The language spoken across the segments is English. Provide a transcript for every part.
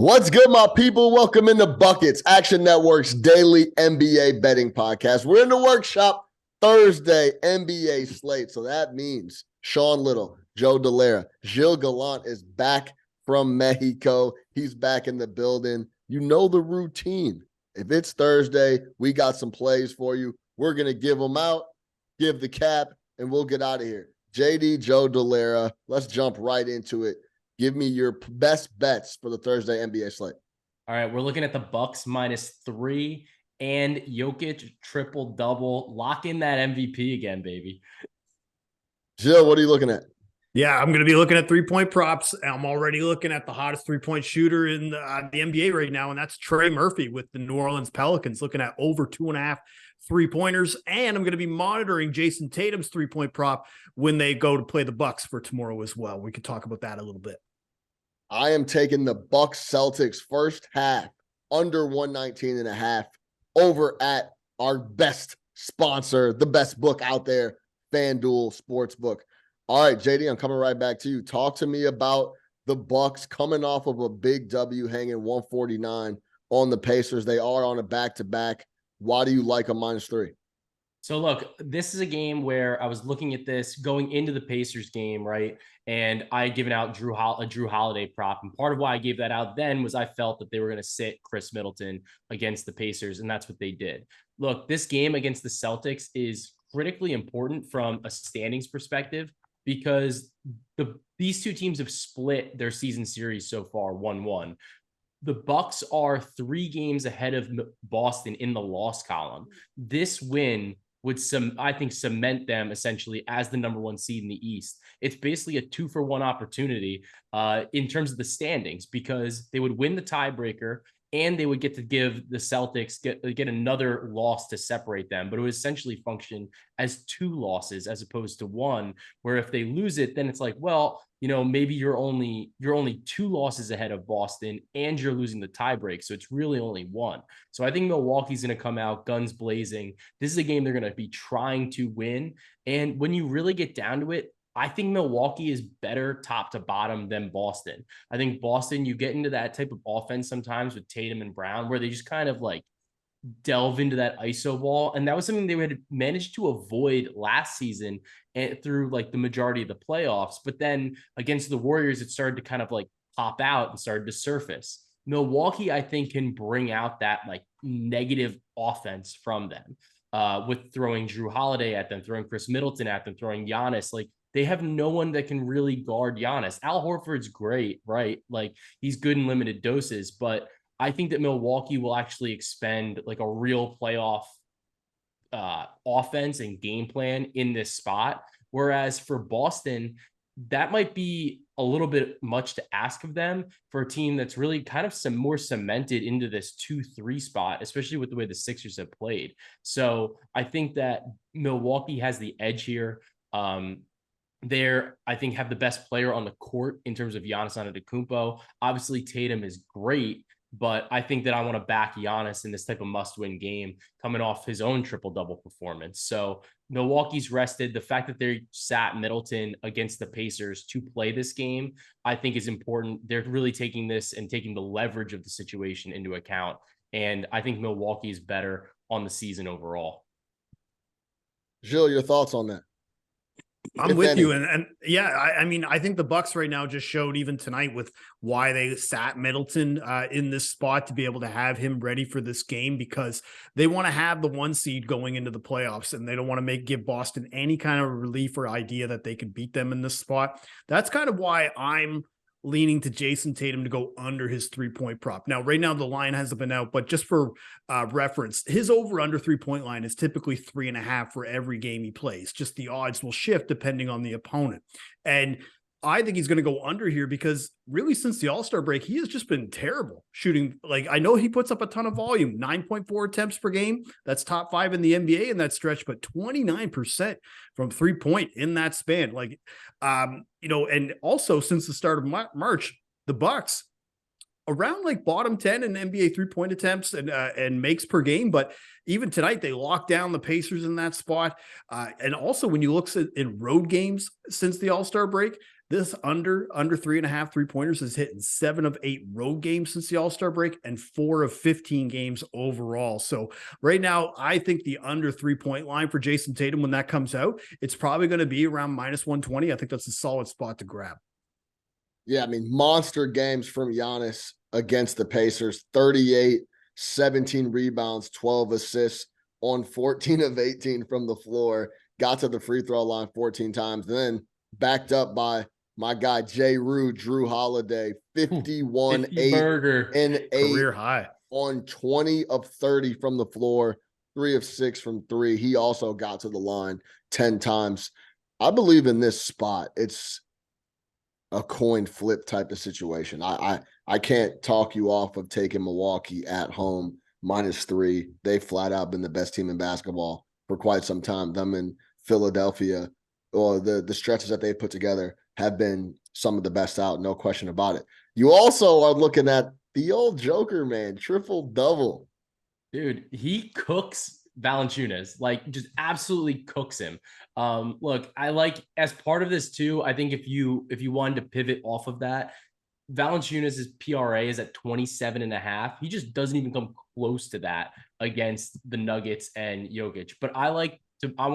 What's good, my people? Welcome into Buckets, Action Network's daily NBA betting podcast. We're in the workshop Thursday NBA slate. So that means Sean Little, Joe Delera, Gilles Gallant is back from Mexico. He's back in the building. You know the routine. If it's Thursday, we got some plays for you. We're going to give them out, give the cap, and we'll get out of here. JD, Joe Delera, let's jump right into it. Give me your best bets for the Thursday NBA slate. All right, we're looking at the Bucks -3 and Jokic triple-double. Lock in that MVP again, baby. Jill, what are you looking at? Yeah, I'm going to be looking at three-point props. I'm already looking at the hottest three-point shooter in the NBA right now, and that's Trey Murphy with the New Orleans Pelicans, looking at over 2.5 three-pointers. And I'm going to be monitoring Jason Tatum's three-point prop when they go to play the Bucks for tomorrow as well. We could talk about that a little bit. I am taking the Bucks Celtics first half under 119.5 over at our best sponsor, the best book out there, FanDuel Sportsbook. All right, JD, I'm coming right back to you. Talk to me about the Bucks coming off of a big W, hanging 149 on the Pacers. They are on a back-to-back. Why do you like a -3? So look, this is a game where I was looking at this going into the Pacers game, right? And I had given out a Drew Holiday prop. And part of why I gave that out then was I felt that they were going to sit Chris Middleton against the Pacers, and that's what they did. Look, this game against the Celtics is critically important from a standings perspective because these two teams have split their season series so far 1-1. The Bucks are 3 games ahead of Boston in the loss column. This win would I think cement them essentially as the number 1 seed in the East. It's basically a 2-for-1 opportunity in terms of the standings because they would win the tiebreaker and they would get to give the Celtics get another loss to separate them. But it would essentially function as 2 losses as opposed to 1, where if they lose it, then it's like, well, you know, maybe you're only 2 losses ahead of Boston and you're losing the tiebreak. So it's really only 1. So I think Milwaukee's going to come out guns blazing. This is a game they're going to be trying to win. And when you really get down to it, I think Milwaukee is better top to bottom than Boston. I think Boston, you get into that type of offense sometimes with Tatum and Brown, where they just kind of like delve into that ISO ball. And that was something they had managed to avoid last season and through like the majority of the playoffs. But then against the Warriors, it started to kind of like pop out and started to surface. Milwaukee, I think, can bring out that like negative offense from them with throwing Drew Holiday at them, throwing Chris Middleton at them, throwing Giannis. Like, they have no one that can really guard Giannis. Al Horford's great, right? Like, he's good in limited doses, but I think that Milwaukee will actually expend like a real playoff offense and game plan in this spot. Whereas for Boston, that might be a little bit much to ask of them for a team that's really kind of some more cemented into this 2-3 spot, especially with the way the Sixers have played. So I think that Milwaukee has the edge here. I think, have the best player on the court in terms of Giannis Antetokounmpo. Obviously, Tatum is great, but I think that I want to back Giannis in this type of must-win game coming off his own triple-double performance. So Milwaukee's rested. The fact that they sat Middleton against the Pacers to play this game, I think is important. They're really taking this and taking the leverage of the situation into account. And I think Milwaukee is better on the season overall. Gilles, your thoughts on that? I'm with you. And yeah, I mean, I think the Bucks right now just showed even tonight with why they sat Middleton in this spot to be able to have him ready for this game, because they want to have the 1 seed going into the playoffs and they don't want to give Boston any kind of relief or idea that they could beat them in this spot. That's kind of why I'm leaning to Jason Tatum to go under his 3-point prop. Now, right now the line hasn't been out, but just for reference, his over-under 3-point line is typically 3.5 for every game he plays. Just the odds will shift depending on the opponent. And I think he's going to go under here because really since the All-Star break, he has just been terrible shooting. Like, I know he puts up a ton of volume, 9.4 attempts per game. That's top 5 in the NBA in that stretch, but 29% from 3-point in that span. Like, you know, and also since the start of March, the Bucks around like bottom 10 in NBA 3-point attempts and makes per game. But even tonight, they locked down the Pacers in that spot. And also when you look at in road games since the All-Star break, This under 3.5 3-pointers has hit in 7 of 8 road games since the All-Star break and 4 of 15 games overall. So right now, I think the under 3-point line for Jason Tatum, when that comes out, it's probably going to be around minus 120. I think that's a solid spot to grab. Yeah, I mean, monster games from Giannis against the Pacers, 38, 17 rebounds, 12 assists on 14 of 18 from the floor, got to the free throw line 14 times, then backed up by my guy, Drew Holiday, 51, 8, burger. and 8 Career high on 20 of 30 from the floor, 3 of 6 from 3. He also got to the line 10 times. I believe in this spot. It's a coin flip type of situation. I can't talk you off of taking Milwaukee at home -3. They flat out been the best team in basketball for quite some time. Them in Philadelphia, or the stretches that they've put together have been some of the best out, no question about it. You also are looking at the old Joker, man, triple-double. Dude, he cooks Valanciunas, like just absolutely cooks him. Look, I like, as part of this too, I think if you wanted to pivot off of that, Valanciunas' PRA is at 27.5. He just doesn't even come close to that against the Nuggets and Jokic. But I want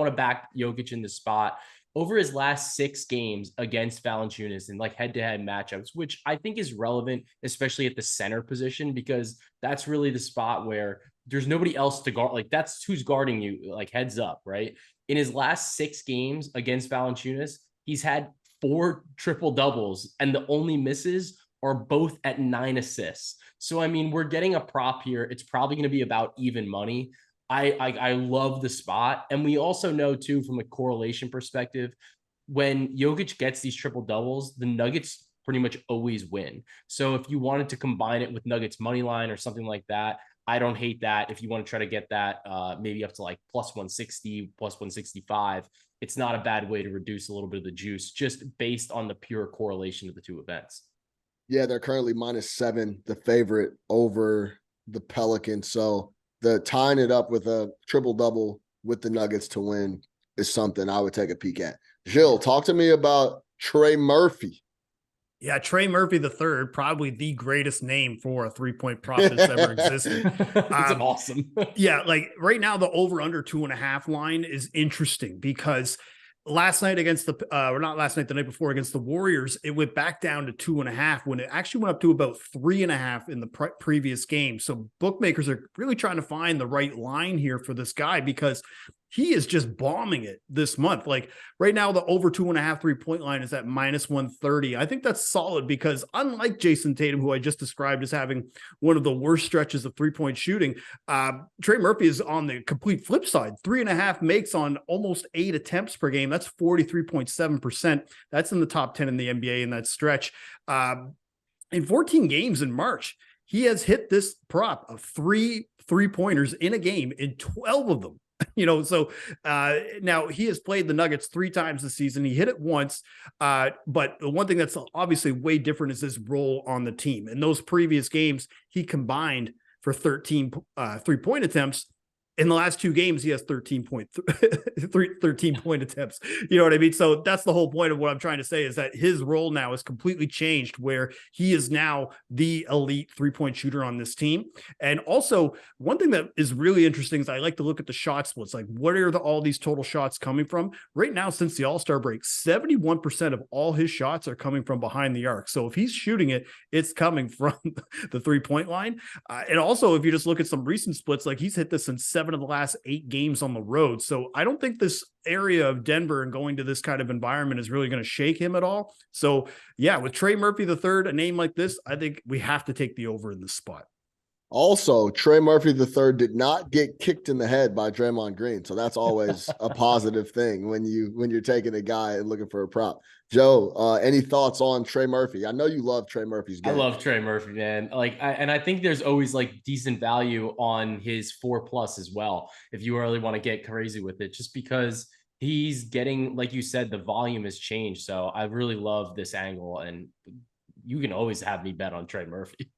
to back Jokic in the spot. Over his last 6 games against Valanciunas in like head-to-head matchups, which I think is relevant, especially at the center position, because that's really the spot where there's nobody else to guard. Like, that's who's guarding you, like, heads up, right? In his last 6 games against Valanciunas, he's had 4 triple doubles, and the only misses are both at 9 assists. So, I mean, we're getting a prop here. It's probably going to be about even money. I love the spot. And we also know, too, from a correlation perspective, when Jokic gets these triple doubles, the Nuggets pretty much always win. So if you wanted to combine it with Nuggets money line or something like that, I don't hate that. If you want to try to get that maybe up to like +160, +165, it's not a bad way to reduce a little bit of the juice just based on the pure correlation of the two events. Yeah, they're currently -7, the favorite over the Pelicans. So the tying it up with a triple-double with the Nuggets to win is something I would take a peek at. Gilles, talk to me about Trey Murphy. Yeah, Trey Murphy III, probably the greatest name for a 3-point prop that's ever existed. It's awesome. Yeah, like right now, the over/under 2.5 line is interesting because last night against the or not last night, the night before against the Warriors, it went back down to 2.5 when it actually went up to about 3.5 in the previous game. So bookmakers are really trying to find the right line here for this guy because he is just bombing it this month. Like right now, the over 2.5 3-point line is at -130. I think that's solid because unlike Jason Tatum, who I just described as having one of the worst stretches of 3-point shooting, Trey Murphy is on the complete flip side. 3.5 makes on almost 8 attempts per game. That's 43.7%. That's in the top 10 in the NBA in that stretch. In 14 games in March, he has hit this prop of 3 3-pointers in a game in 12 of them. So now he has played the Nuggets 3 times this season. He hit it once, but the one thing that's obviously way different is his role on the team. In those previous games, he combined for 13 3-point attempts. In the last 2 games, he has 13 point attempts. You know what I mean? So that's the whole point of what I'm trying to say is that his role now is completely changed where he is now the elite 3-point shooter on this team. And also one thing that is really interesting is I like to look at the shot splits. Like what are all these total shots coming from? Right now, since the All-Star break, 71% of all his shots are coming from behind the arc. So if he's shooting it, it's coming from the 3-point line. And also, if you just look at some recent splits, like he's hit this in 7 of the last 8 games on the road. So I don't think this area of Denver and going to this kind of environment is really going to shake him at all. So yeah, with Trey Murphy III, a name like this, I think we have to take the over in this spot. Also, Trey Murphy III did not get kicked in the head by Draymond Green. So that's always a positive thing when you're taking a guy and looking for a prop. Joe, any thoughts on Trey Murphy? I know you love Trey Murphy's game. I love Trey Murphy, man. I think there's always like decent value on his 4+ as well. If you really want to get crazy with it, just because he's getting, like you said, the volume has changed. So I really love this angle, and you can always have me bet on Trey Murphy.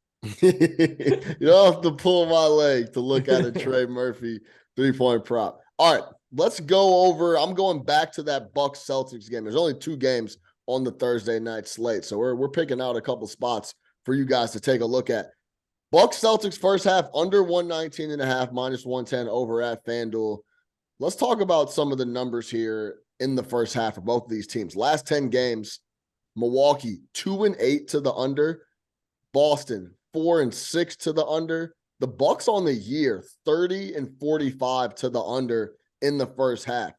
You don't have to pull my leg to look at a Trey Murphy 3-point prop. All right, let's go over. I'm going back to that Bucks Celtics game. There's only 2 games on the Thursday night slate. So we're picking out a couple spots for you guys to take a look at. Bucks Celtics first half under 119.5, -110 over at FanDuel. Let's talk about some of the numbers here in the first half of both of these teams. Last 10 games, Milwaukee 2-8 to the under, Boston 4-6 to the under. The Bucks on the year 30-45 to the under in the first half.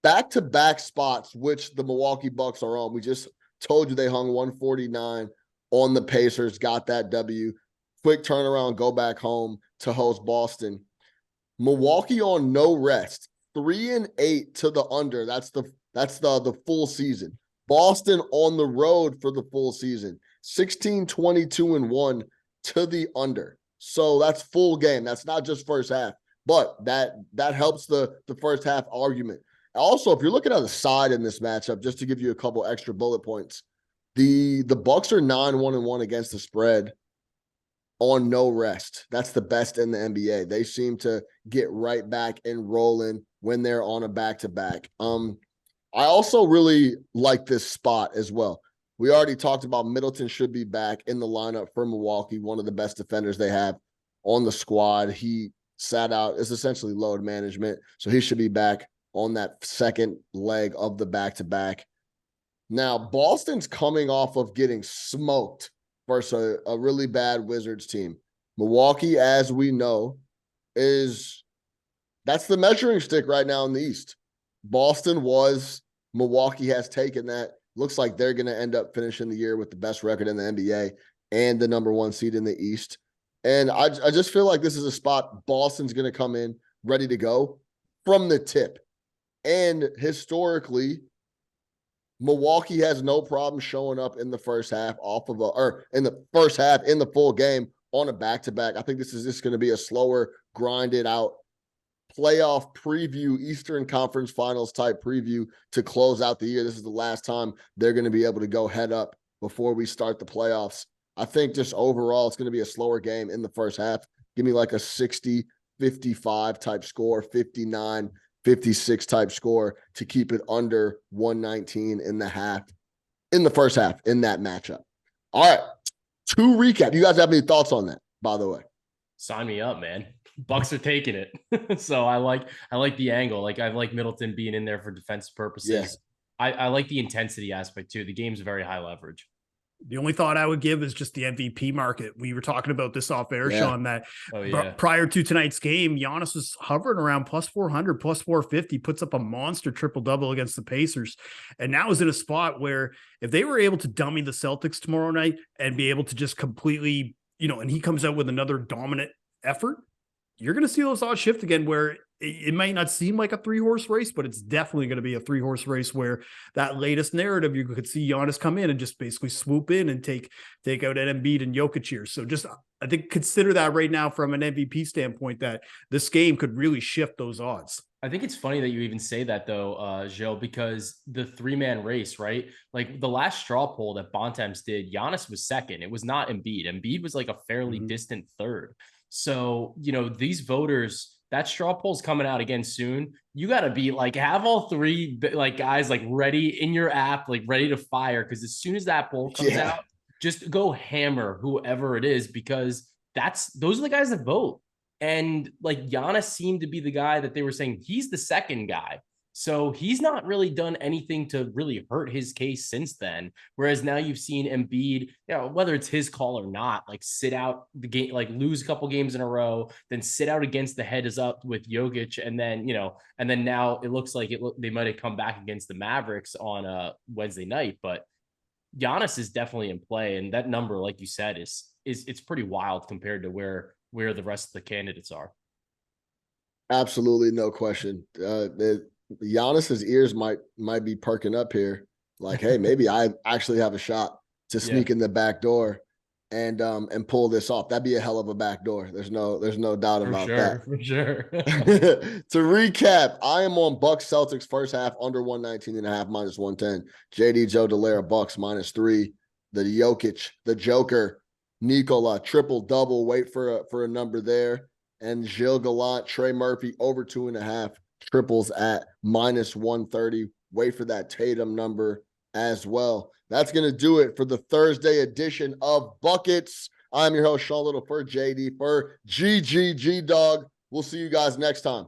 Back-to-back spots, which the Milwaukee Bucks are on. We just told you they hung 149 on the Pacers, got that W. Quick turnaround, go back home to host Boston. Milwaukee on no rest, 3-8 to the under. That's the full season. Boston on the road for the full season, 16-22-1 to the under. So that's full game. That's not just first half, but that helps the first half argument. Also, if you're looking at the side in this matchup, just to give you a couple extra bullet points, the Bucks are 9-1-1 against the spread on no rest. That's the best in the NBA. They seem to get right back and rolling when they're on a back-to-back. I also really like this spot as well. We already talked about Middleton should be back in the lineup for Milwaukee, one of the best defenders they have on the squad. He sat out. It's essentially load management, so he should be back on that second leg of the back-to-back. Now, Boston's coming off of getting smoked versus a really bad Wizards team. Milwaukee, as we know, that's the measuring stick right now in the East. Boston was, Milwaukee has taken that. Looks like they're going to end up finishing the year with the best record in the NBA and the number one seed in the East. And I just feel like this is a spot Boston's going to come in ready to go from the tip. And historically, Milwaukee has no problem showing up in the first half in the full game on a back-to-back. I think this is just going to be a slower, grinded out playoff preview, Eastern Conference Finals type preview to close out the year. This is the last time they're going to be able to go head up before we start the playoffs. I think just overall, it's going to be a slower game in the first half. Give me like a 60-55 type score, 59-56 type score to keep it under 119.5 in the first half in that matchup. All right. To recap, you guys have any thoughts on that, by the way? Sign me up, man. Bucks are taking it. So I like the angle. Like I like Middleton being in there for defensive purposes. Yeah. I like the intensity aspect too. The game's very high leverage. The only thought I would give is just the MVP market. We were talking about this off air, Sean, that prior to tonight's game, Giannis was hovering around plus 400, plus 450, puts up a monster triple-double against the Pacers, and now is in a spot where if they were able to dummy the Celtics tomorrow night and be able to just completely, and he comes out with another dominant effort, you're going to see those odds shift again where it might not seem like a 3-horse race, but it's definitely going to be a 3-horse race where that latest narrative, you could see Giannis come in and just basically swoop in and take out Embiid and Jokic here. So just, I think, consider that right now from an MVP standpoint, that this game could really shift those odds. I think it's funny that you even say that though, Joe, because the 3-man race, right? Like the last straw poll that Bontemps did, Giannis was second. It was not Embiid. Embiid was like a fairly distant third. So, these voters, that straw poll's coming out again soon. You got to be like, have all three like guys like ready in your app, like ready to fire. Cause as soon as that poll comes out, just go hammer whoever it is, because those are the guys that vote. And like Giannis seemed to be the guy that they were saying he's the second guy. So he's not really done anything to really hurt his case since then. Whereas now you've seen Embiid, whether it's his call or not, like sit out the game, like lose a couple games in a row, then sit out against the head is up with Jokic. And then, and then now it looks like they might have come back against the Mavericks on Wednesday night, but Giannis is definitely in play. And that number, like you said, it's pretty wild compared to where the rest of the candidates are. Absolutely. No question. Giannis's ears might be perking up here. Like, hey, maybe I actually have a shot to sneak in the back door and pull this off. That'd be a hell of a back door. There's no doubt about that. For sure. To recap, I am on Bucks Celtics first half under 119.5 -110. JD Joe Delera Bucks -3. The Jokic, the Joker, Nikola triple double. Wait for a number there. And Gilles Gallant, Trey Murphy over 2.5. Triples at -130. Wait for that Tatum number as well. That's going to do it for the Thursday edition of Buckets. I'm your host, Sean Little, for JD, for GGG Dog. We'll see you guys next time.